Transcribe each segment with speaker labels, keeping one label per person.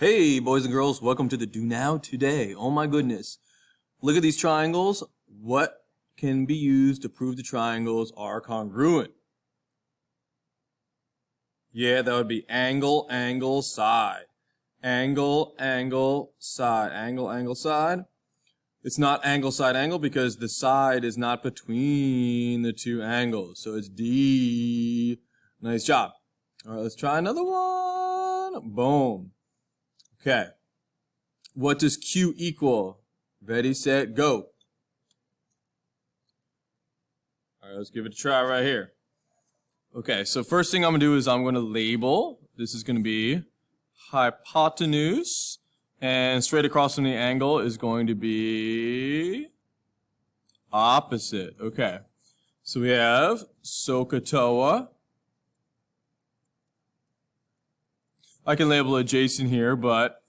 Speaker 1: Hey, boys and girls, welcome to the Do Now Today. Oh my goodness. Look at these triangles. What can be used to prove the triangles are congruent? Yeah, that would be angle, angle, side. Angle, angle, side. Angle, angle, side. It's not angle, side, angle because the side is not between the two angles. So it's D. Nice job. All right, let's try another one. Boom. Okay. What does Q equal? Ready, set, go. All right, let's give it a try right here. Okay, so first thing I'm going to do is I'm going to label. This is going to be hypotenuse. And straight across from the angle is going to be opposite. Okay. So we have SOHCAHTOA. I can label adjacent here, but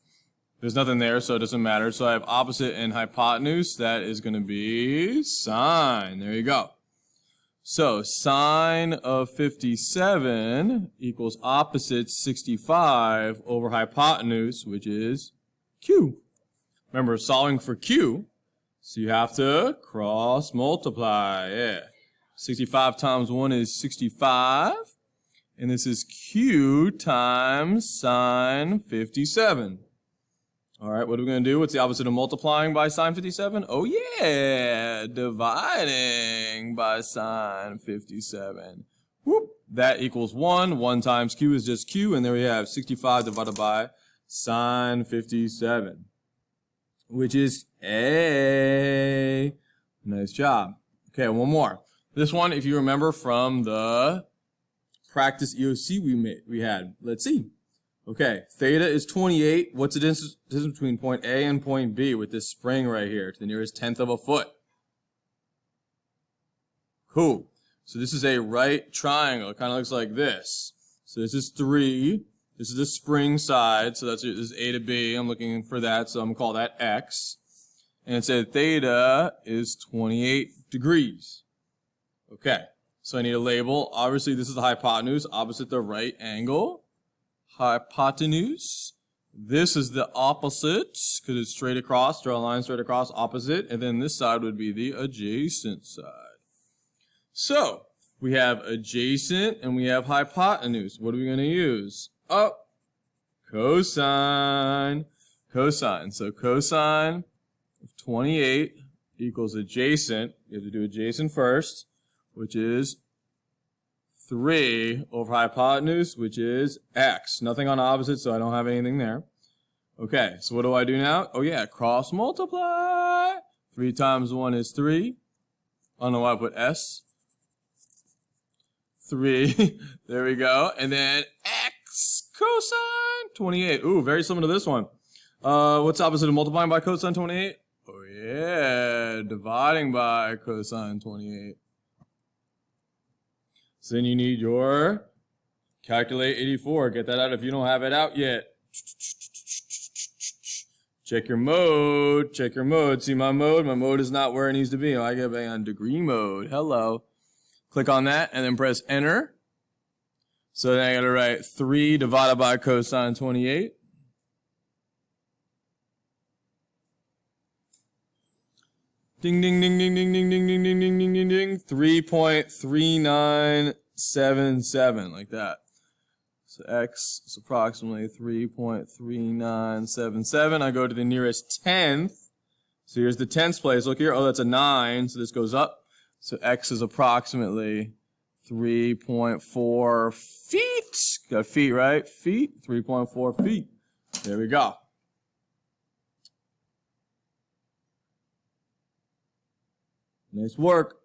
Speaker 1: there's nothing there, so it doesn't matter. So I have opposite and hypotenuse. That is going to be sine. There you go. So sine of 57 equals opposite 65 over hypotenuse, which is Q. Remember, solving for Q, so you have to cross multiply. Yeah. 65 times 1 is 65. And this is Q times sine 57. All right, what are we going to do? What's the opposite of multiplying by sine 57? Oh, yeah, dividing by sine 57. Whoop, that equals 1. 1 times Q is just Q, and there we have 65 divided by sine 57, which is A. Nice job. Okay, one more. This one, if you remember from the practice EOC we had. Let's see. Okay, theta is 28. What's the distance between point A and point B with this spring right here to the nearest tenth of a foot? Cool. So this is a right triangle. It kind of looks like this. So this is 3. This is the spring side. So this is A to B. I'm looking for that, so I'm going to call that X. And it said theta is 28 degrees. Okay. So I need a label. Obviously, this is the hypotenuse, opposite the right angle. Hypotenuse. This is the opposite, because it's straight across. Draw a line straight across, opposite. And then this side would be the adjacent side. So, we have adjacent and we have hypotenuse. What are we going to use? Oh, cosine. Cosine. So, cosine of 28 equals adjacent. You have to do adjacent first, which is 3 over hypotenuse, which is X. Nothing on opposite, so I don't have anything there. Okay, so what do I do now? Oh yeah, cross multiply. 3 times 1 is 3. I don't know why I put S. 3. There we go. And then X cosine 28. Ooh, very similar to this one. What's opposite of multiplying by cosine 28? Oh yeah, dividing by cosine 28. So then you need your calculate 84. Get that out if you don't have it out yet. Check your mode. Check your mode. See my mode? My mode is not where it needs to be. I get back on degree mode. Hello. Click on that and then press enter. So then I got to write 3 divided by cosine 28. Ding, ding, ding, ding, ding, ding, ding, ding, ding, ding, ding, ding, ding. 3.3977, like that. So X is approximately 3.3977. I go to the nearest tenth. So here's the tenths place. Look here. Oh, that's a 9. So this goes up. So X is approximately 3.4 feet. Got feet, right? Feet. 3.4 feet. There we go. Nice work.